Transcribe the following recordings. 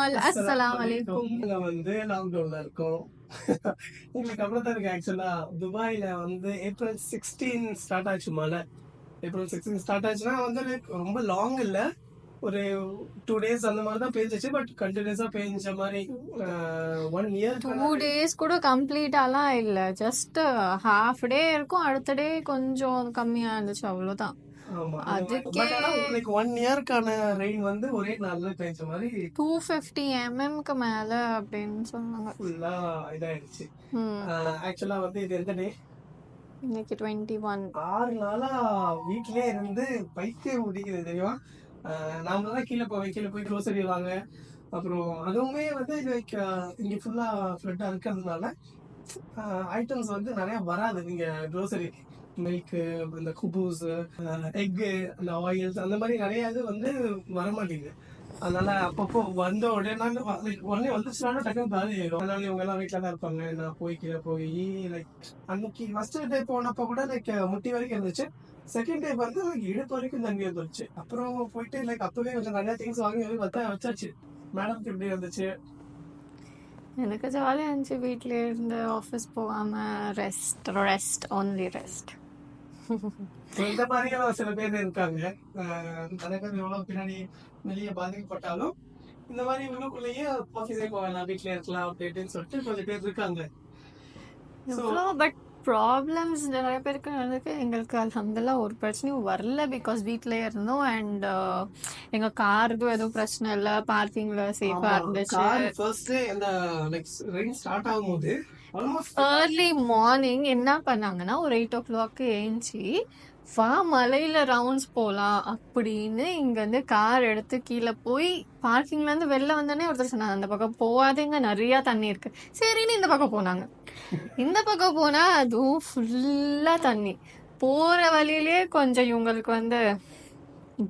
All அஸ்ஸலாமு அலைக்கும். நாங்க வந்து லாக்டவுன்ல இருக்கோம். எங்களுக்கு அப்புறம் தான் இருக்கு. ஆக்சுவலா துபாயில வந்து ஏப்ரல் 16 ஸ்டார்ட் ஆச்சு மழை. ஏப்ரல் 16 ஸ்டார்ட் ஆச்சுன்னா வந்து like ரொம்ப லாங் இல்ல, ஒரு 2 டேஸ் அந்த மாதிரி தான் பெஞ்சிச்சு. பட் கண்டினியூஸா பெஞ்ச மாதிரி 1 இயர்க்கான 2 டேஸ் கூட கம்ப்ளீட்டாலாம் இல்ல. ஜஸ்ட் ஹாஃப் டே இருக்கும். அடுத்த டே கொஞ்சம் கம்மியா இருந்துச்சு, அவ்வளவுதான். ஆமா அந்த மாதிரி. அதுக்கே பட் ஆனா லைக் 1 இயர்க்கான ரெயின் வந்து ஒரே நாள்ல பெஞ்ச மாதிரி 250 mm மேல அப்படின்னு சொன்னாங்க. ஃபுல்லா இதாயிடுச்சு. ம். ஆக்சுவலா வந்து இது எந்த டே? இன்னைக்கு 21. 6 நாளா வீட்லயே இருந்து பைத்தியம் முடிக்குது தெரியுமா? நாம தான் கீழே போய் க்ரோசரி வாங்க. அப்புறம் அதுவுமே வந்து லைக் இங்க ஃபுல்லா ஃப்ளட்டா இருக்கிறதுனால ஐட்டம்ஸ் வந்து நிறைய வராது. நீங்க க்ரோசரி மில்க், இந்த குபூஸ், எக்கு, அந்த ஆயில்ஸ் அந்த மாதிரி நிறைய இது வந்து வரமாட்டேங்குது. அதனால அப்பப்போ வந்த உடனே உடனே வந்துச்சுனாலும் டக்குன்னு காலி ஆயிடும். அதனால இவங்க எல்லாம் வீட்டுல தான் இருப்பாங்க. நான் போய் கீழே போய் லைக் அன்னைக்கு ஃபர்ஸ்ட் டே போனப்ப கூட லைக் முட்டி வரைக்கும் இருந்துச்சு. செகண்ட் டே வந்து இடுப்பு வரைக்கும் தண்ணி வந்துருச்சு. அப்புறம் போயிட்டு லைக் அப்பவே கொஞ்சம் நிறைய திங்ஸ் வாங்கி வச்சாச்சு. மேடம்க்கு எப்படி இருந்துச்சு? எனக்கு ஜாலியா இருந்துச்சு. வீட்லயே இருந்து ஆஃபீஸ் போகாம ரெஸ்ட் ஒன்லி ரெஸ்ட். இந்த மாதிரியும் சில பேர் இருக்காங்க. நிறைய பேர் எவ்வளவு பின்னாடி வெளியே பாதிக்கப்பட்டாலும் இந்த மாதிரி உள்ளுக்குள்ளேயே ஆஃபீஸே போகலாம், வீட்லயே இருக்கலாம் அப்படின்னு சொல்லிட்டு கொஞ்சம் பேர் இருக்காங்க. எவ்வளோ பட் ப்ராப்ளம்ஸ் நிறைய பேருக்கு நடந்திருக்கு. எங்களுக்கு அல்ஹம்துலில்லாஹ் ஒரு பிரச்சனையும் வரல. பிகாஸ் வீட்லயே இருந்தோம். அண்ட் எங்க காருக்கும் எதுவும் பிரச்சனை இல்லை. பார்க்கிங்ல சேஃபா இருந்துச்சு. ஏர்லி மார்னிங் என்ன பண்ணாங்கன்னா ஒரு 8 o'clock ஏஞ்சி மலையில ரவுண்ட்ஸ் போலாம் அப்படின்னு இங்க இருந்து கார் எடுத்து கீழே போய் பார்க்கிங்ல இருந்து வெளில வந்தோடனே ஒருத்தர் சொன்னாங்க, அந்த பக்கம் போகாதீங்க, நிறைய தண்ணி இருக்கு. சரின்னு இந்த பக்கம் போனாங்க. இந்த பக்கம் போனா அதுவும் ஃபுல்லா தண்ணி. போற வழியிலே கொஞ்சம் இவங்களுக்கு வந்து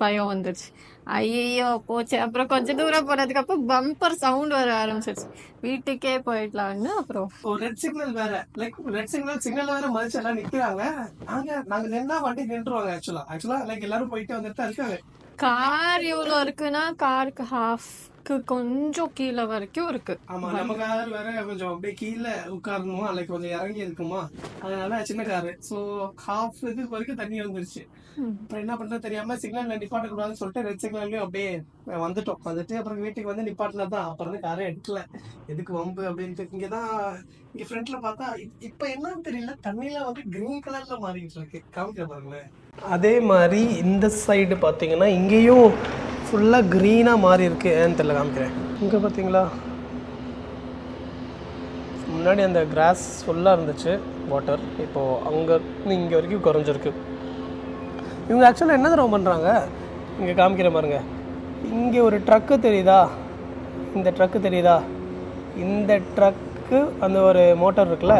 பயம் வந்துருச்சு. ஐயோ போச்சு. அப்புறம் கொஞ்ச தூரம் போனதுக்கு அப்புறம் பம்பர் சவுண்ட் வர ஆரம்பிச்சிருச்சு. வீட்டுக்கே போயிடலாம்னு அப்புறம் ரெட் சிக்னல் வேற, லைக் ரெட் சிக்னல் வேற மதிச்சு எல்லாம் நிக்கிறாங்க. நாங்க நின்னா வண்டி நின்றுவாங்க. ஆக்சுவலா லைக் எல்லாரும் போயிட்டு வந்துட்டு இருக்காங்க. கார் எவ்வளவு இருக்குன்னா காருக்கு ஹாஃப்க்கு கொஞ்சம் கீழே வரைக்கும் இருக்கு. ஆமா, நம்ம கார் வேற கொஞ்சம் அப்படியே கீழே உட்காரணுமா, லைக் கொஞ்சம் இறங்கி இருக்குமா, அதனால சின்ன காரு. ஸோ ஹாஃப் இது வரைக்கும் தண்ணி வந்துருச்சு. அப்புறம் என்ன பண்றது தெரியாம சிக்னல்ல நிப்பாட்ட கூடாதுன்னு சொல்லிட்டு ரெட் சிக்னல்லையும் அப்படியே வந்துட்டு அப்புறம் வீட்டுக்கு வந்து நிப்பாட்டினா தான். அப்புறம் வந்து காரே எடுக்கல, எதுக்கு வம்பு அப்படின்ட்டு. இங்க ஃப்ரண்ட்ல பார்த்தா இப்ப என்னன்னு தெரியல, தண்ணிலாம் வந்து கிரீன் கலர்ல மாறிட்டு இருக்கு. காமிக்கிற பாருங்களேன். அதே மாதிரி இந்த சைடு பார்த்தீங்கன்னா இங்கேயும் ஃபுல்லாக க்ரீனாக மாறி இருக்கு. ஏன்னு தெரியல, காமிக்கிறேன். இங்கே பார்த்தீங்களா, முன்னாடி அந்த கிராஸ் ஃபுல்லாக இருந்துச்சு வாட்டர். இப்போது அங்கே இங்கே வரைக்கும் குறைஞ்சிருக்கு. இவங்க ஆக்சுவலாக என்ன தடவை பண்ணுறாங்க, இங்கே காமிக்கிற பாருங்க. இங்கே ஒரு ட்ரக்கு தெரியுதா, இந்த ட்ரக்கு தெரியுதா, இந்த ட்ரக்கு அந்த ஒரு மோட்டர் இருக்குல்ல.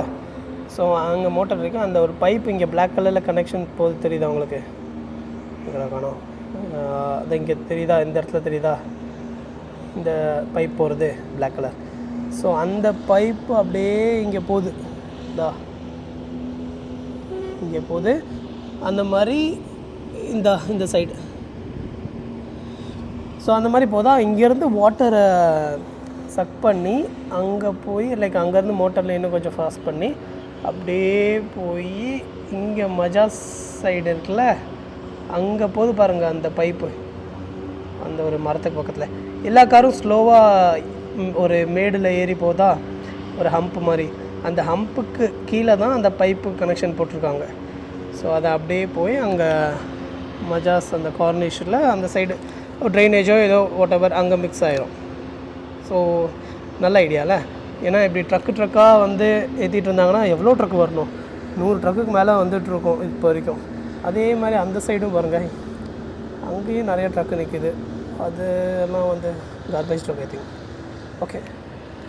ஸோ அங்கே மோட்டர் இருக்குது, அந்த ஒரு பைப் இங்கே பிளாக் கலரில் கனெக்ஷன் போகுது, தெரியுதா உங்களுக்கு? இங்கே காணும், அது இங்கே தெரியுதா, இந்த இடத்துல தெரியுதா, இந்த பைப் போகிறது பிளாக் கலர். ஸோ அந்த பைப்பு அப்படியே இங்கே போகுது, இங்கே போகுது. அந்த மாதிரி இந்த சைடு. ஸோ அந்த மாதிரி போதான் இங்கேருந்து வாட்டரை சக் பண்ணி அங்கே போய் லைக் அங்கேருந்து மோட்டரில் இன்னும் கொஞ்சம் ஃபாஸ்ட் பண்ணி அப்படியே போய் இங்கே மஜாஸ் சைடு இருக்குல்ல, அங்கே போது பாருங்கள் அந்த பைப்பு. அந்த ஒரு மரத்துக்கு பக்கத்தில் எல்லா காரும் ஸ்லோவாக ஒரு மேடில் ஏறி போதா, ஒரு ஹம்ப் மாதிரி. அந்த ஹம்புக்கு கீழே தான் அந்த பைப்பு கனெக்ஷன் போட்டிருக்காங்க. ஸோ அதை அப்படியே போய் அங்கே மஜாஸ் அந்த கார்னிஷில் அந்த சைடு ட்ரைனேஜோ ஏதோ வாட் எவர் அங்கே மிக்ஸ் ஆகிரும். ஸோ நல்ல ஐடியாவில். ஏன்னா இப்படி ட்ரக்காக வந்து ஏற்றிட்டு இருந்தாங்கன்னா எவ்வளோ ட்ரக்கு வரணும், 100 ட்ரக்குக்கு மேலே வந்துட்டுருக்கோம் இப்போ வரைக்கும். அதே மாதிரி அந்த சைடும் பாருங்கள், அங்கேயும் நிறைய ட்ரக்கு நிற்கிது. அதெல்லாம் வந்து garbage truck I think. Okay,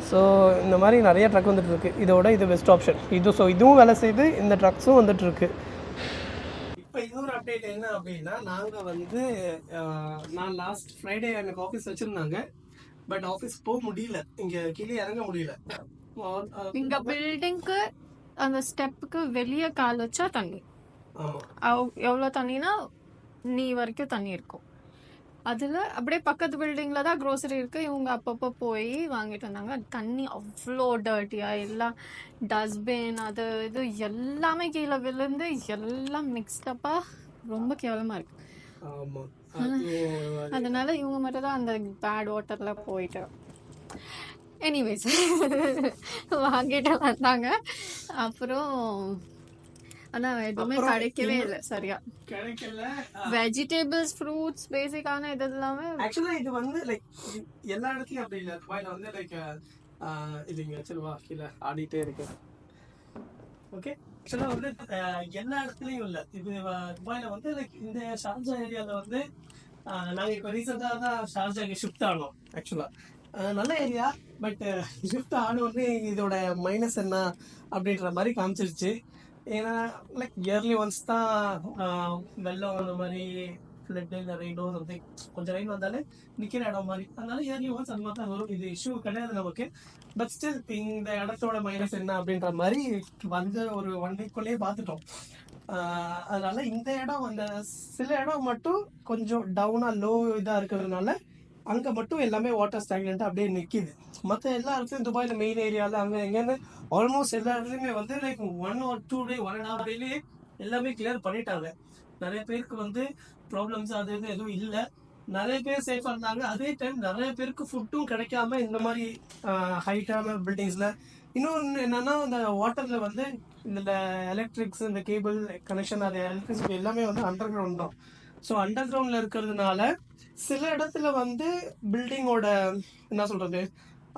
so இந்த மாதிரி நிறைய ட்ரக் வந்துட்டுருக்கு. இதோட இது பெஸ்ட் ஆப்ஷன் இது. ஸோ இதுவும் வேலை செய்யுது, இந்த ட்ரக்ஸும் வந்துட்டுருக்கு. இப்போ இன்னொரு அப்டேட் என்ன அப்படின்னா, நாங்கள் வந்து நான் லாஸ்ட் ஃப்ரைடே எனக்கு ஆஃபீஸ் வச்சுருந்தாங்க. பட் ஆஃபீஸ் போக முடியல, இங்கே கீழே இறங்க முடியல. இங்க பில்டிங்க்கு அந்த ஸ்டெப்புக்கு வெளியே கால் வச்சா தண்ணி. எவ்வளோ தண்ணினா நீ வரைக்கும் தண்ணி இருக்கும். அதில் அப்படியே பக்கத்து பில்டிங்கில் தான் க்ரோசரி இருக்குது. இவங்க அப்பப்போ போய் வாங்கிட்டு வந்தாங்க. தண்ணி அவ்வளோ டர்ட்டியாக, எல்லாம் டஸ்ட்பின் அது இது எல்லாமே கீழே விழுந்து எல்லாம் மிக்ஸ்டப்பாக ரொம்ப கேவலமாக இருக்குது. ஆமாம், அதனால இவங்க மட்டும் தான் அந்த பேட் வாட்டரில் போயிட்டு எனிவேஸ் வாங்கிட்டு வந்தாங்க. அப்புறம் ஆனால் எதுவுமே கிடைக்கவே இல்லை சரியா. கிடைக்கல. வெஜிடபிள்ஸ், ஃப்ரூட்ஸ், பேசிக்கான இது எல்லாமே ஆக்சுவலாக இது வந்து லைக் எல்லா இடத்துலையும் அப்படி இல்லை. துபாயில் வந்து லைக் இது இங்கே வச்சிருவா கீழே ஆடிட்டே இருக்கு. ஓகே, ஆக்சுவலாக வந்து எல்லா இடத்துலையும் இல்லை இது. துபாயில் வந்து லைக் இந்த ஷார்ஜா ஏரியாவில் வந்து நாங்கள் இப்போ ரீசெண்டாக தான் ஷார்ஜாக்கு ஷிஃப்ட் ஆனோம். ஆக்சுவலாக நல்ல ஏரியா, பட் ஷிஃப்ட் ஆனோடனே இதோட மைனஸ் என்ன அப்படின்ற மாதிரி காமிச்சிருச்சு. ஏன்னா லைக் இயர்லி ஒன்ஸ் தான் வெள்ளம் அந்த மாதிரி ஃப்ளட்டு இல்லை ரெயினோ சம்திங், கொஞ்சம் ரெயின் வந்தாலே நிற்கிற இடம் மாதிரி, அதனால இயர்லி ஒன்ஸ் அந்த மாதிரி தான் வரும். இது இஷ்யூ கிடையாது நமக்கு. பட் ஸ்டில் இந்த இடத்தோட மைனஸ் என்ன அப்படின்ற மாதிரி வந்து ஒரு 1 வீக்குள்ளேயே பார்த்துட்டோம். அதனால இந்த இடம் அந்த சில இடம் மட்டும் கொஞ்சம் டவுனாக லோ இதாக இருக்கிறதுனால அங்கே மட்டும் எல்லாமே வாட்டர் ஸ்டாக்னெண்ட்டாக அப்படியே நிற்கிது. மற்ற எல்லா இடத்துலையும் துபாயில் மெயின் ஏரியாவில் அங்கே எங்கேருந்து ஆல்மோஸ்ட் எல்லா இடத்துலையுமே வந்து லைக் 1 or 2 day 1.5 டேலேயே எல்லாமே கிளியர் பண்ணிட்டாங்க. நிறைய பேருக்கு வந்து ப்ராப்ளம்ஸ் அது இது எதுவும் இல்லை, நிறைய பேர் சேஃபாக இருந்தாங்க. அதே டைம் நிறைய பேருக்கு ஃபுட்டும் கிடைக்காம இந்த மாதிரி ஹைட்டான பில்டிங்ஸில். இன்னொன்று என்னன்னா, அந்த வாட்டரில் வந்து இந்த எலக்ட்ரிக்ஸ், இந்த கேபிள் கனெக்ஷன், அது எலக்ட்ரிசிட்டி எல்லாமே வந்து அண்டர் கிரவுண்ட் தான். ஸோ அண்டர் கிரவுண்டில் இருக்கிறதுனால சில இடத்துல வந்து பில்டிங்கோட என்ன சொல்கிறது,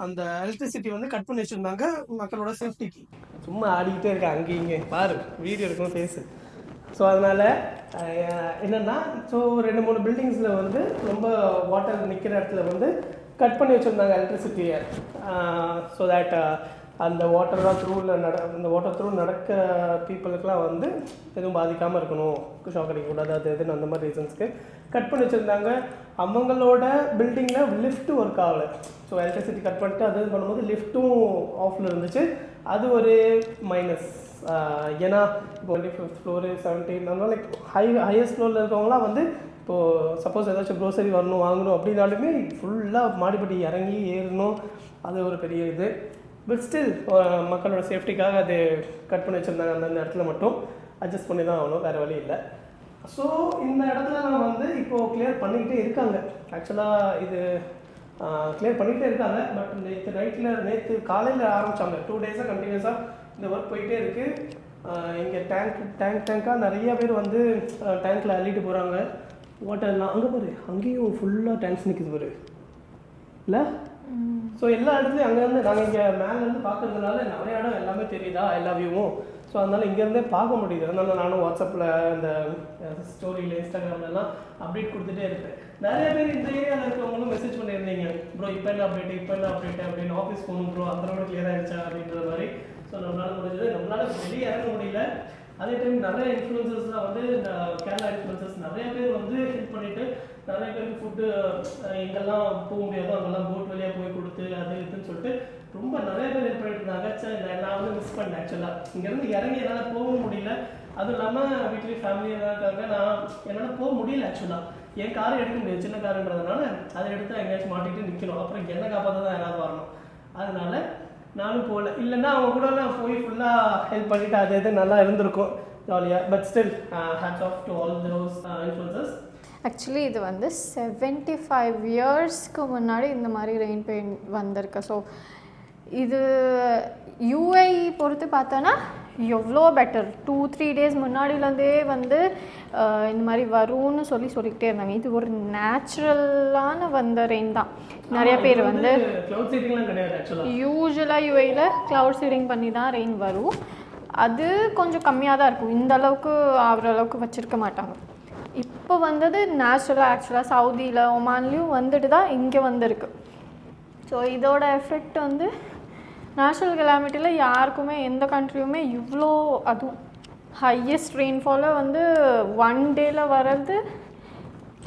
அந்த எலக்ட்ரிசிட்டி வந்து கட் பண்ணி வச்சுருந்தாங்க மக்களோட சேஃப்டிக்கு. சும்மா ஆடிக்கிட்டே இருக்கேன் அங்கே இங்கே பாரு, வீடியோ எடுக்கணும் பேசு. ஸோ அதனால் என்னென்னா, ஸோ 2-3 பில்டிங்ஸில் வந்து ரொம்ப வாட்டர் நிற்கிற இடத்துல வந்து கட் பண்ணி வச்சுருந்தாங்க எலக்ட்ரிசிட்டியை. ஸோ தேட் அந்த வாட்டர்லாம் அந்த வாட்டர் த்ரூ நடக்க பீப்புளுக்கெலாம் வந்து எதுவும் பாதிக்காமல் இருக்கணும், ஷாக் அடிக்கக்கூடாது, அது எதுன்னு அந்த மாதிரி ரீசன்ஸ்க்கு கட் பண்ணி வச்சுருந்தாங்க. அவங்களோட பில்டிங்கில் லிஃப்ட்டு ஒர்க் ஆகலை. ஸோ எலக்ட்ரிசிட்டி கட் பண்ணிட்டு அது பண்ணும்போது லிஃப்ட்டும் ஆஃபில் இருந்துச்சு. அது ஒரு மைனஸ். ஏன்னா இப்போ 25th ஃப்ளோரு 17 அந்த லைக் ஹையஸ்ட் ஃப்ளோரில் இருக்கவங்களாம் வந்து இப்போது சப்போஸ் ஏதாச்சும் க்ரோசரி வரணும் வாங்கணும் அப்படின்னாலுமே ஃபுல்லாக மாடிப்படி இறங்கி ஏறணும். அது ஒரு பெரிய இது. பட் ஸ்டில் மக்களோட சேஃப்டிக்காக அது கட் பண்ணி வச்சுருந்தாங்க. அந்தந்த இடத்துல மட்டும் அட்ஜஸ்ட் பண்ணி தான் ஆகணும், வேறு வழி இல்லை. ஸோ இந்த இடத்துல நான் வந்து இப்போது கிளியர் பண்ணிக்கிட்டே இருக்காங்க. ஆக்சுவலாக இது கிளியர் பண்ணிக்கிட்டே இருக்காங்க. பட் நேற்று காலையில் ஆரம்பித்தாங்க. 2 days கண்டினியூஸாக இந்த ஒர்க் போயிட்டே இருக்குது. இங்கே டேங்காக நிறைய பேர் வந்து டேங்க்கில் அள்ளிட்டு போகிறாங்க வாட்டர்லாம். அங்கே பாரு, அங்கேயும் ஃபுல்லாக டேங்க்ஸ் நிற்குது பாரு இல்லை. ஸோ எல்லா இடத்துலையும் அங்கேருந்து நாங்கள் இங்கே மேலேருந்து பார்க்கறதுனால நிறைய இடம் எல்லாமே தெரியுதா எல்லா வியூவும். ஸோ அதனால் இங்கேருந்தே பார்க்க முடியுது. அதனால நானும் வாட்ஸ்அப்பில் இந்த ஸ்டோரியில் இன்ஸ்டாகிராம்லலாம் அப்டேட் கொடுத்துட்டே இருப்பேன். நிறைய பேர் இந்த ஏரியாவில் இருக்கவங்களும் மெசேஜ் பண்ணியிருந்தீங்க, ப்ரோ இப்போ என்ன அப்டேட் அப்படின்னு. ஆஃபீஸ் போகணும் ப்ரோ, அந்த ரோடு கிளியர் ஆகிடுச்சா அப்படின்ற மாதிரி. ஸோ நம்மளால் முடிஞ்சது. நம்மளால் வெளியே இறங்க முடியல. அதே டைம் நிறைய இன்ஃப்ளூயன்சர்ஸ்லாம் வந்து இந்த கேரளா இன்ஃப்ளூயன்சர்ஸ் நிறைய பேர் வந்து ஹெல்ப் பண்ணிவிட்டு நிறைய பேருக்கு ஃபுட்டு எங்கெல்லாம் போக முடியாதோ அங்கெல்லாம் போட் வழியாக போய் கொடுத்து அது இதுன்னு சொல்லிட்டு ரொம்ப நிறைய பேர் ஹெல்ப் பண்ணிட்டு இருந்தாங்க. சரி, நான் வந்து மிஸ் பண்ணேன். ஆக்சுவலாக இங்கேருந்து இறங்கி என்னால் போகவும் முடியல. அதுவும் இல்லாமல் வீட்லேயும் ஃபேமிலியாக தான் இருக்காங்க. நான் என்னால் போக முடியல. ஆக்சுவலாக என் காரை எடுக்க முடியாது, சின்ன காருன்றதுனால அதை எடுத்து எங்கேயாச்சும் மாட்டிகிட்டு நிற்கணும். அப்புறம் என்ன காப்பாற்ற தான் யாராவது வரணும். அதனால் நானும் போகல. இல்லைன்னா அவங்க கூட நான் போய் ஃபுல்லாக ஹெல்ப் பண்ணிவிட்டு அது எது நல்லா இருந்திருக்கும் ஜாலியாக. But still hats off to all those influencers. Actually இது வந்து 75 இயர்ஸ்க்கு முன்னாடி இந்த மாதிரி ரெயின் பெயின் வந்திருக்கு. ஸோ இது யூஏஇ பொறுத்து பார்த்தோன்னா எவ்வளோ பெட்டர். 2-3 days முன்னாடிலேருந்தே வந்து இந்த மாதிரி வரும்னு சொல்லிக்கிட்டே இருந்தாங்க. இது ஒரு நேச்சுரலான வந்த ரெயின் தான். நிறைய பேர் வந்து யூஸ்வலாக யூஏஇயில் க்ளவுட் சீடிங் பண்ணி தான் ரெயின் வரும். அது கொஞ்சம் கம்மியாக தான் இருக்கும், இந்த அளவுக்கு ஆகிற அளவுக்கு வச்சுருக்க மாட்டாங்க. இப்போ வந்தது நேச்சுரலாக. ஆக்சுவலாக சவுதியில் ஒமான்லேயும் வந்துட்டு தான் இங்கே வந்திருக்கு. ஸோ இதோட எஃபெக்ட் வந்து நேச்சுரல் கெலாமிட்டியில் யாருக்குமே எந்த கண்ட்ரியுமே இவ்வளோ, அதுவும் ஹையஸ்ட் ரெயின்ஃபாலை வந்து 1 dayல வர்றது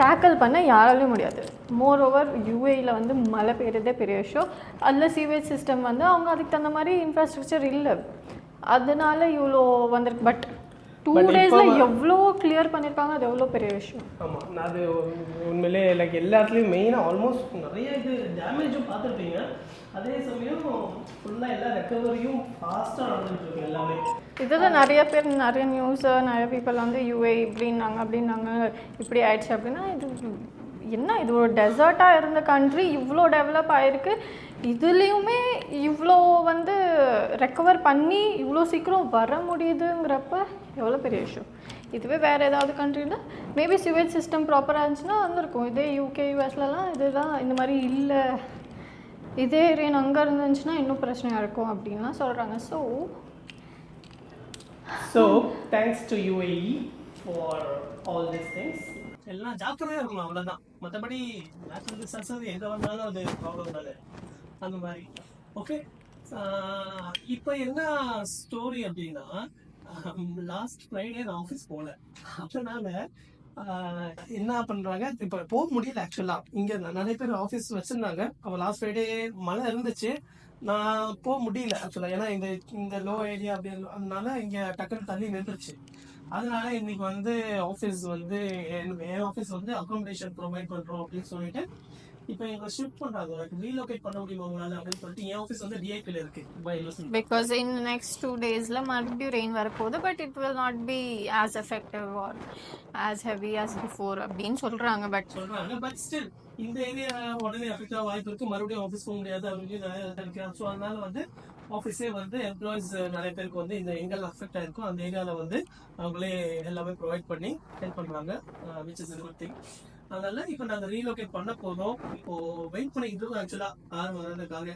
டேக்கிள் பண்ண யாராலையும் முடியாது. மோர் ஓவர் யூஏயில் வந்து மழை பெய்யறதே பெரிய விஷயம். அதில் சீவேஜ் சிஸ்டம் வந்து அவங்க அதுக்கு தகுந்த மாதிரி இன்ஃப்ராஸ்ட்ரக்சர் இல்லை, அதனால இவ்வளோ வந்திருக்கு. பட் 2 டேஸில் எவ்வளோ கிளியர் பண்ணியிருக்காங்க, அது எவ்வளோ பெரிய விஷயம். ஆமாம், நான் அது உண்மையிலே லைக் எல்லாத்துலேயும் மெயினாக ஆல்மோஸ்ட் நிறைய இது டேமேஜும் பார்த்துருப்பீங்க. அதே சமயம் ஃபுல்லாக எல்லா ரெக்கவரியும் ஃபாஸ்ட்டாக நடந்துகிட்ருக்கு எல்லாமே. இதில் நிறைய பேர் நிறைய நியூஸு நிறைய பீப்புள் வந்து யூஏ இப்படின்னாங்க அப்படின்னாங்க, இப்படி ஆயிடுச்சு அப்படின்னா இது என்ன, இது ஒரு டெசர்ட்டாக இருந்த கண்ட்ரி இவ்வளோ டெவலப் ஆகிருக்கு, இதுலேயுமே இவ்வளோ வந்து ரெக்கவர் பண்ணி இவ்வளோ சீக்கிரம் வர முடியுதுங்கிறப்ப எவ்வளோ பெரிய விஷயம். இதுவே வேறு ஏதாவது கண்ட்ரியில் மேபி சிவேஜ் சிஸ்டம் ப்ராப்பராக இருந்துச்சுன்னா வந்துருக்கும். இதே யூகே யூஎஸ்லலாம் இதுதான் இந்த மாதிரி இல்லை, இதே ஏரியா அங்கே இருந்துச்சுன்னா இன்னும் பிரச்சனையாக இருக்கும் அப்படின்லாம் சொல்கிறாங்க. So thanks to UAE for all this things. எல்லாம் ஜாக்கிரதையாக இருக்கணும், அவ்வளோதான். மற்றபடி நேச்சுரல் டிசாஸ்டர் எங்கே வந்தாலும் அது ப்ராப்ளம் தானே, அந்த மாதிரி. ஓகே, இப்போ என்ன ஸ்டோரி அப்படின்னா, லாஸ்ட் ஃப்ரைடே நான் ஆஃபீஸ் போகல. அதனால என்ன பண்ணுறாங்க, இப்போ போக முடியல. ஆக்சுவலாக இங்கே நிறைய பேர் ஆஃபீஸ் வச்சுருந்தாங்க. அப்போ லாஸ்ட் ஃப்ரைடே மழை இருந்துச்சு, நான் போக முடியல ஆக்சுவலாக. ஏன்னா இந்த லோ ஏரியா அப்படி அதனால இங்கே டக்குன்னு தள்ளி நின்றுச்சு. அதனால இன்னைக்கு வந்து ஆஃபீஸ் வந்து என் ஆஃபீஸ் வந்து அக்காமடேஷன் ப்ரொவைட் பண்ணுறோம் அப்படின்னு சொல்லிட்டு இப்போ எங்களை ஷிஃப்ட் பண்ணுறாங்க. ரீலோகேட் பண்ண முடியுமா உங்களால் அப்படின்னு சொல்லிட்டு என் ஆஃபீஸ் வந்து டிஐபியில் இருக்குது. பிகாஸ் இன் நெக்ஸ்ட் 2 டேஸில் மறுபடியும் ரெயின் வரப்போகுது, but it will not be as effective or as heavy as before அப்படின்னு சொல்கிறாங்க. பட் ஸ்டில் இந்த ஏரியா உடனே அஃபெக்ட் ஆக வாய்ப்பு இருக்குது. மறுபடியும் ஆஃபீஸ் போக முடியாது அப்படின்னு நிறைய இருக்கிறாங்க. ஸோ அதனால வந்து ஆஃபீஸே வந்து எம்ப்ளாயிஸ் நிறைய பேருக்கு வந்து இந்த எங்கெல்லாம் அஃபெக்ட் ஆயிருக்கும் அந்த ஏரியாவில் வந்து அவங்களே எல்லாமே ப்ரொவைட் பண்ணி ஹெல்ப் பண்ணுறாங்க, விச் இஸ் குட் திங். அதனால இப்போ நாங்கள் ரீலோகேட் பண்ண போதும். இப்போ வெயிட் பண்ணிக்கிட்டு இருக்கோம் ஆக்சுவலாக ஆர்வம் வர்றதுக்காக.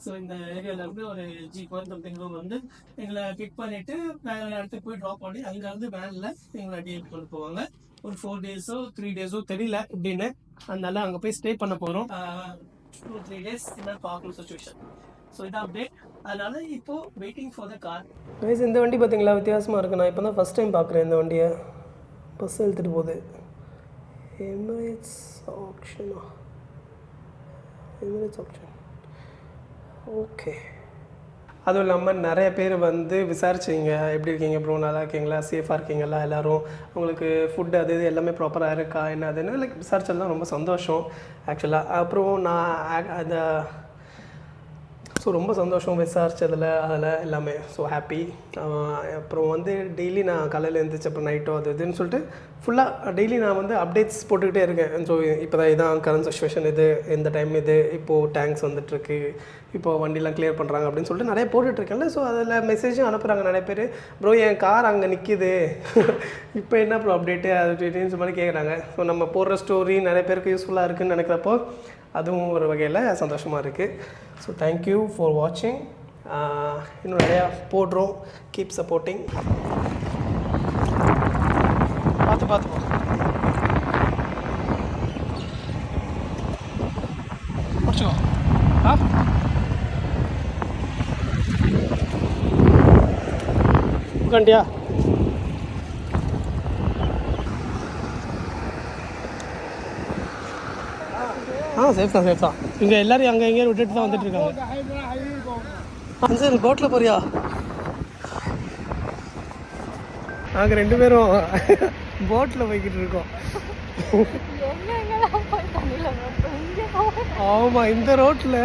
ஸோ இந்த ஏரியாவில் இருந்து ஒரு ஜீப் சம்திங் வந்து எங்களை பிக் பண்ணிட்டு வேற இடத்துக்கு போய் ட்ராப் பண்ணி அங்கேருந்து வேனில் எங்களை டிஐபி கொண்டு போவாங்க. ஒரு 4 டேஸோ 3 டேஸோ தெரியல அப்படின்னு. அதனால அங்கே போய் ஸ்டே பண்ண போகிறோம். 2-3 டேஸ் என்ன பார்க்கணும் சுச்சுவேஷன். ஸோ இதான் அப்டேட். அதனால இப்போ waiting for the car. Guys, இந்த வண்டி பார்த்தீங்களா வித்தியாசமாக இருக்குது. நான் இப்போ தான் ஃபஸ்ட் டைம் பார்க்குறேன் இந்த வண்டியை. பஸ் எடுத்துகிட்டு போகுது. எமிரேட்ஸ் ஆக்ஷனா, எமிரேட்ஸ் ஆக்ஷன். ஓகே. அதுவும் இல்லாமல் நிறைய பேர் வந்து விசாரிச்சிங்க, எப்படி இருக்கீங்க ப்ரோ, நல்லா இருக்கீங்களா, சேஃபாக இருக்கீங்களா, எல்லோரும் உங்களுக்கு ஃபுட் அது இது எல்லாமே ப்ராப்பராக இருக்கா என்ன அதுன்னு லைக் விசாரிச்சதுலாம் ரொம்ப சந்தோஷம் ஆக்சுவலாக. அப்புறம் நான் அந்த ஸோ ரொம்ப சந்தோஷம் விசாரிச்சதில் அதில் எல்லாமே. So happy. அப்புறம் வந்து டெய்லி நான் காலையில் எழுந்திரிச்சு அப்புறம் நைட்டோ அது இதுன்னு சொல்லிட்டு ஃபுல்லாக டெய்லி நான் வந்து அப்டேட்ஸ் போட்டுக்கிட்டே இருக்கேன். ஸோ இப்போ தான் இதான் கரண்ட் சுச்சுவேஷன், இது இந்த டைம் இது இப்போது டேங்க்ஸ் வந்துட்டுருக்கு, இப்போது வண்டிலாம் கிளியர் பண்ணுறாங்க அப்படின்னு சொல்லிட்டு நிறைய போட்டுட்ருக்கேன்ல. ஸோ அதில் மெசேஜும் அனுப்புகிறாங்க நிறைய பேர். ப்ரோ என் கார் அங்கே நிற்கிது, இப்போ என்ன ப்ரோ அப்டேட்டு அது இப்படின்னு மாதிரி கேட்குறாங்க. ஸோ நம்ம போடுற ஸ்டோரி நிறைய பேருக்கு யூஸ்ஃபுல்லாக இருக்குதுன்னு நினைக்கிறப்போ அதுவும் ஒரு வகையில் சந்தோஷமாக இருக்குது. ஸோ தேங்க்யூ ஃபார் வாட்சிங். இன்னும் நிறையா போடுறோம். Keep supporting. பார்த்து முடிச்சுக்கோ. உட்காண்டியா? சேஃப் தான். இங்கே எல்லாரும் அங்கே எங்கேயும் விட்டுட்டு தான் வந்துட்டு இருக்காங்க. அஞ்சல் போட்டில் போறியா? நாங்கள் 2 பேரும் போட்டில் போய்கிட்டு இருக்கோம். ஆமாம், இந்த ரோட்டில்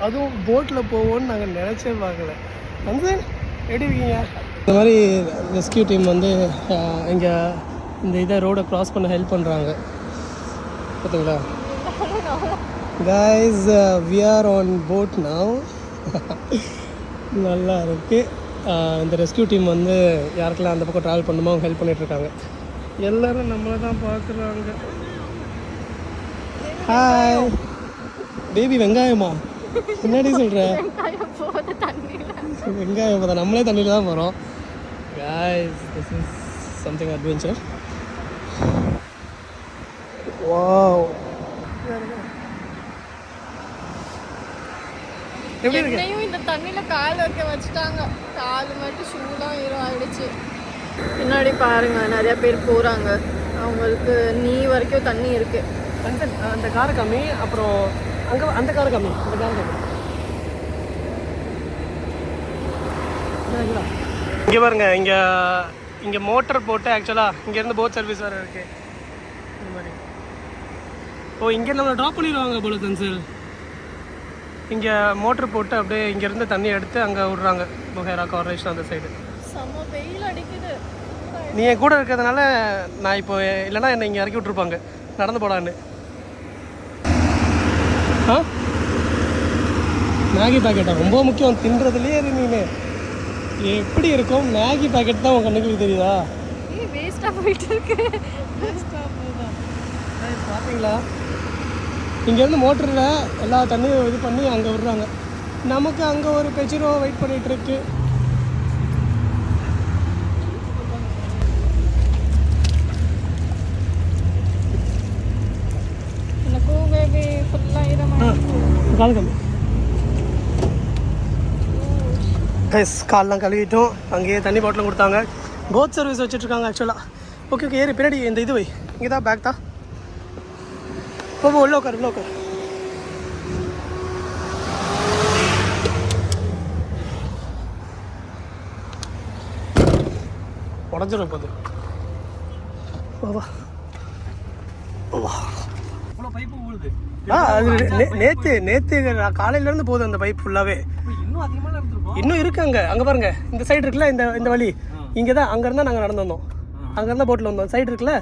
அதுவும் போட்டில் போவோன்னு நாங்கள் நினச்சே பார்க்கல. அஞ்சல் எப்படி இருக்கீங்க? இந்த மாதிரி ரெஸ்கியூ டீம் வந்து இங்கே இந்த இதை ரோடை க்ராஸ் பண்ண ஹெல்ப் பண்ணுறாங்க பார்த்தீங்களா? Guys, we are on boat now. நல்லா இருக்குது. இந்த ரெஸ்கியூ டீம் வந்து யாருக்கெல்லாம் அந்த பக்கம் ட்ராவல் பண்ணுமோ அவங்க ஹெல்ப் பண்ணிகிட்ருக்காங்க. எல்லோரும் நம்மளை தான் பார்க்குறாங்க. Hi baby. வெங்காயமா? என்னடி சொல்கிற? வெங்காயம் பார்த்தா நம்மளே தண்ணியில் தான் போகிறோம். Guys, this is something adventure. Wow. என்னையும் இந்த தண்ணியில கால் வைக்க வச்சுட்டாங்க. கால் மட்டும் ஷூலாம் ஈரம் ஆயிடுச்சு. பின்னாடி பாருங்க நிறைய பேர் போறாங்க. அவங்களுக்கு நீ வரைக்கும் தண்ணி இருக்கு. அந்த காரை கம்மி, அப்புறம் அங்கே அந்த காரை கம்மி, இந்த காரை கம்மி. இங்கே பாருங்க, இங்கே இங்கே மோட்டர் போட்டு ஆக்சுவலாக இங்கேருந்து போட் சர்வீஸ் வேறு இருக்குது இந்த மாதிரி. ஓ இங்கே நம்மளை ட்ராப் பண்ணிடுவாங்க போல தான் சார். இங்கே மோட்ரு போட்டு அப்படியே இங்கேருந்து தண்ணி எடுத்து அங்கே விட்றாங்க புகைரா கார்பரேஷன் அந்த சைடு. செம்ம வெயில் அடிக்குது. நீ என் கூட இருக்கிறதுனால நான் இப்போ இல்லைனா என்னை இங்கே இறக்கி விட்ருப்பாங்க நடந்து போடான்னு. ஆ மேகி பேக்கெட்டா ரொம்ப முக்கியம் தின்றதுலேயே நீ எப்படி இருக்கும். மேகி பேக்கெட் தான் உன் கண்ணுக்கு தெரியுதா? வேஸ்ட்டாக போயிட்டு இருக்கு. பார்த்தீங்களா இங்கேருந்து மோட்டரில் எல்லா தண்ணியும் இது பண்ணி அங்கே விடுறாங்க. நமக்கு அங்கே ஒரு பெச்சிரோ வெயிட் பண்ணிகிட்ருக்கு. கால்லாம் கழுவிட்டோம். அங்கேயே தண்ணி பாட்டிலும் கொடுத்தாங்க. போட் சர்வீஸ் வச்சுட்ருக்காங்க ஆக்சுவலாக. ஓகே ஓகே ஏறி பின்னாடி இந்த இது வை. இங்கே தான் பேக் தான். உள்ள உட்கார் உள்ள உட்கார். உடஞ்சிடும் போது. வா நேற்று காலையிலேருந்து போகுது அந்த பைப் ஃபுல்லாகவே. இன்னும் இருக்கு அங்கே பாருங்க. இந்த சைடு இருக்குல்ல இந்த வழி இங்கே தான். அங்கேருந்தா நாங்கள் நடந்து வந்தோம். அங்கேருந்தா போட்டில் வந்தோம். சைடு இருக்குல்ல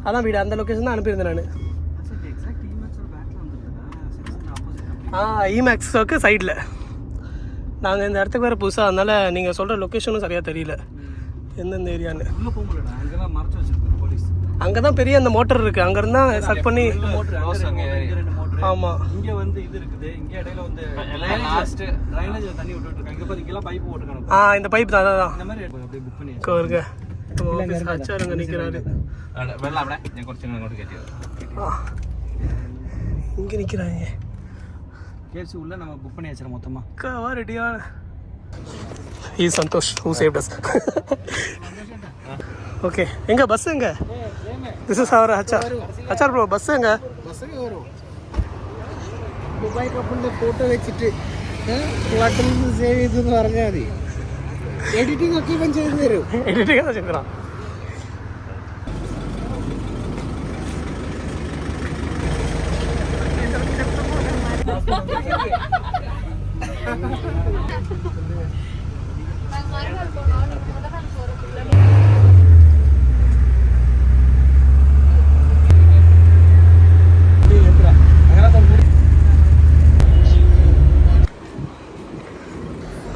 அதான் வீடு. அந்த லொக்கேஷன் தான் அனுப்பியிருந்தேன் நான். இமேக்ஸுக்கு சைடில். நாங்கள் இந்த இடத்துக்கு வேறு புதுசாக, அதனால் நீங்கள் சொல்கிற லொக்கேஷனும் சரியாக தெரியல எந்தெந்த ஏரியான்னு. அங்கே தான் பெரிய அந்த மோட்டர் இருக்குது. அங்கேருந்து தான் சக் பண்ணி. ஆமாம் இங்கே வந்து இது இருக்குது. இங்கே இடையில வந்து ட்ரைனேஜில் தண்ணி விட்டுருக்காங்க. இங்கே பார்த்தீங்கன்னா பைப் போட்டுருக்காங்க. இந்த பைப் தான் அதான் இந்த மாதிரி அப்படியே புக் பண்ணி இருக்க. அச்சாருங்க நிற்கிறாரு. இங்கே நிற்கிறாங்க. கேஎஃப்சி உள்ள நம்ம புக் பண்ணி வச்சிடறோம் மொத்தமாக. அக்காவா ரெடியான Santhosh who saved us. Okay எங்க பஸ் எங்க? This is our achar bro. Bus எங்க? பஸ்ஸுக்கு வரும். ദുബായ് കപ്പിൻ്റെ ഫോട്ടോ വെച്ചിട്ട് ക്ലട്ടിൽ നിന്ന് സേവ് ചെയ്തെന്ന് പറഞ്ഞാൽ മതി. എഡിറ്റിംഗ് ഒക്കെ ഇവൻ ചെയ്തു തരും. എഡിറ്റിംഗ് ഒക്കെ ചെയ്തു തരാം.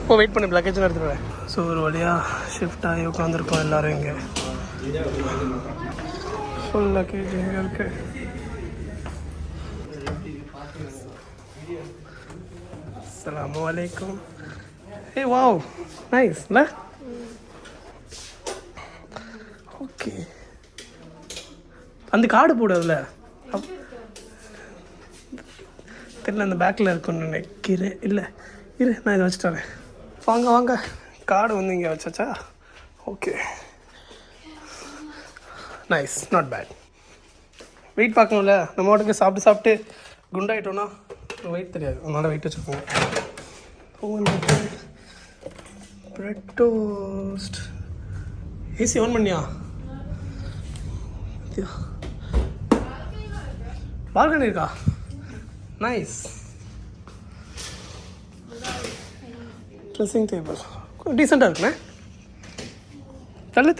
இப்போ வெயிட் பண்ணி லக்கேஜ் எடுத்துருவேன். ஸோ ஒரு வழியாக ஷிஃப்ட் ஆகி உட்காந்துருக்கோம் எல்லோரும். இங்கே ஃபுல் லக்கேஜ் எங்கே இருக்கு? அஸ்ஸலாமு அலைக்கும். ஏ வாவ் நைஸ் இல்லை? ஓகே அந்த கார்டு போடுறதுல தெரியல. அந்த பேக்கில் இருக்குன்னு நினைக்கிறேன். இல்லை இரு நான் இதை வச்சுட்டு வரேன். வாங்க வாங்க. கார்டு வந்து இங்கே வச்சாச்சா? Okay nice not bad. Weight பார்க்கணும்ல. நம்ம வாட்டுக்கு சாப்பிட்டு குண்டாயிட்டோன்னா வெயிட் தெரியாது. அதனால் வெயிட் வச்சுருக்கோங்க. Bread toast. ஏசி ஆன் பண்ணியா? பால்கனி இருக்கா? நைஸ். ட்ரெஸ்ஸிங் டேபிள் டீசெண்டாக இருக்குண்ணே. தள்ளு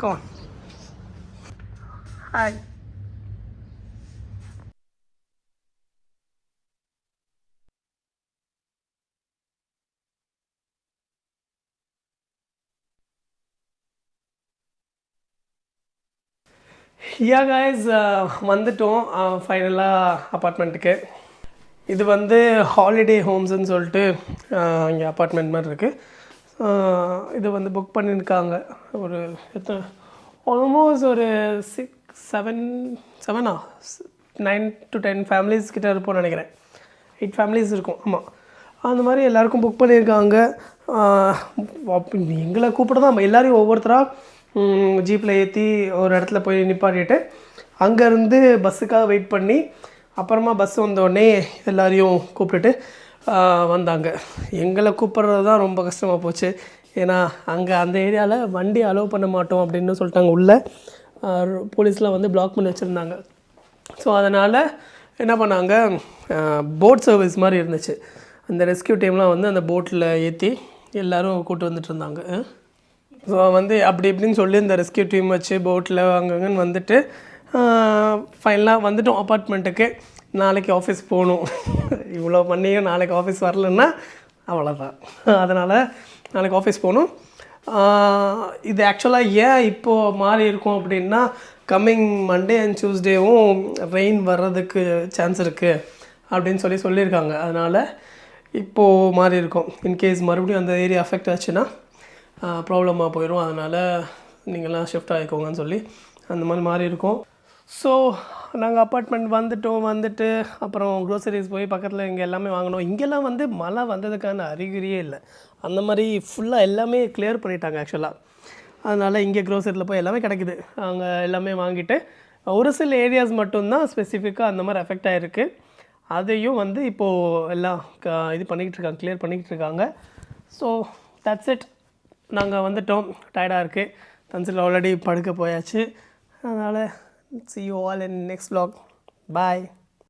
come on. Hi. Yeah guys வந்துட்டோம் ஃபைனலாக அப்பார்ட்மெண்ட்டுக்கு. இது வந்து ஹாலிடே ஹோம்ஸ்ன்னு சொல்லிட்டு இங்கே அப்பார்ட்மெண்ட் மாதிரி இருக்குது. இது வந்து புக் பண்ணியிருக்காங்க. ஒரு எத்தனை ஆல்மோஸ்ட் ஒரு 9 to 10 ஃபேமிலிஸ் கிட்டே இருப்போம்னு நினைக்கிறேன். 8 ஃபேமிலிஸ் இருக்கும். ஆமாம் அந்த மாதிரி எல்லாேருக்கும் புக் பண்ணியிருக்காங்க. எங்களை கூப்பிட தான் எல்லோரையும் ஒவ்வொருத்தராக ஜீப்பில் ஏற்றி ஒரு இடத்துல போய் நிப்பாட்டிட்டு அங்கேருந்து பஸ்ஸுக்காக வெயிட் பண்ணி அப்புறமா பஸ் வந்தோடனே எல்லோரையும் கூப்பிட்டுட்டு வந்தாங்க. எங்களை கூப்பிட்றது தான் ரொம்ப கஷ்டமாக போச்சு. ஏன்னா அங்கே அந்த ஏரியாவில் வண்டி அலோவ் பண்ண மாட்டோம் அப்படின்னு சொல்லிட்டாங்க. உள்ளே போலீஸ்லாம் வந்து பிளாக் பண்ணி வச்சுருந்தாங்க. ஸோ அதனால் என்ன பண்ணாங்க, போட் சர்வீஸ் மாதிரி இருந்துச்சு. அந்த ரெஸ்கியூ டீம்லாம் வந்து அந்த போட்டில் ஏற்றி எல்லோரும் கூப்பிட்டு வந்துட்டு இருந்தாங்க. ஸோ வந்து அப்படி இப்படின்னு சொல்லி இந்த ரெஸ்கியூ டீம் வச்சு போட்டில் அங்கங்கன்னு வந்துட்டு ஃபைனலாக வந்துட்டோம் அப்பார்ட்மெண்ட்டுக்கு. நாளைக்கு ஆஃபீஸ் போகணும். இவ்வளோ பண்ணியும் நாளைக்கு ஆஃபீஸ் வரலன்னா அவ்வளோதான். அதனால் நாளைக்கு ஆஃபீஸ் போகணும். இது ஆக்சுவலாக ஏன் இப்போது மாறி இருக்கும் அப்படின்னா, கம்மிங் மண்டே அண்ட் டியூஸ்டேவும் ரெயின் வர்றதுக்கு சான்ஸ் இருக்குது அப்படின்னு சொல்லியிருக்காங்க. அதனால் இப்போது மாறி இருக்கும். இன்கேஸ் மறுபடியும் அந்த ஏரியா அஃபெக்ட் ஆச்சுன்னா ப்ராப்ளமாக போயிடும். அதனால் நீங்கள்லாம் ஷிஃப்ட் ஆகிக்கோங்கன்னு சொல்லி அந்த மாதிரி மாறி இருக்கும். ஸோ நாங்கள் அப்பார்ட்மெண்ட் வந்துட்டு அப்புறம் க்ரோசரிஸ் போய் பக்கத்தில் இங்கே எல்லாமே வாங்கினோம். இங்கெல்லாம் வந்து மழை வந்ததுக்கான அறிகுறியே இல்லை. அந்த மாதிரி ஃபுல்லாக எல்லாமே கிளியர் பண்ணிட்டாங்க ஆக்சுவலாக. அதனால் இங்கே க்ரோசரியில் போய் எல்லாமே கிடைக்குது. அங்கே எல்லாமே வாங்கிட்டு ஒரு சில ஏரியாஸ் மட்டும்தான் ஸ்பெசிஃபிக்காக அந்த மாதிரி அஃபெக்ட் ஆகிருக்கு. அதையும் வந்து இப்போது எல்லாம் இது பண்ணிக்கிட்டு இருக்காங்க, கிளியர் பண்ணிக்கிட்டு இருக்காங்க. So that's it. நாங்கள் வந்துட்டோம். டயர்டாக இருக்குது. தன்சில் ஆல்ரெடி படுக்க போயாச்சு. அதனால் see you all in next vlog. Bye.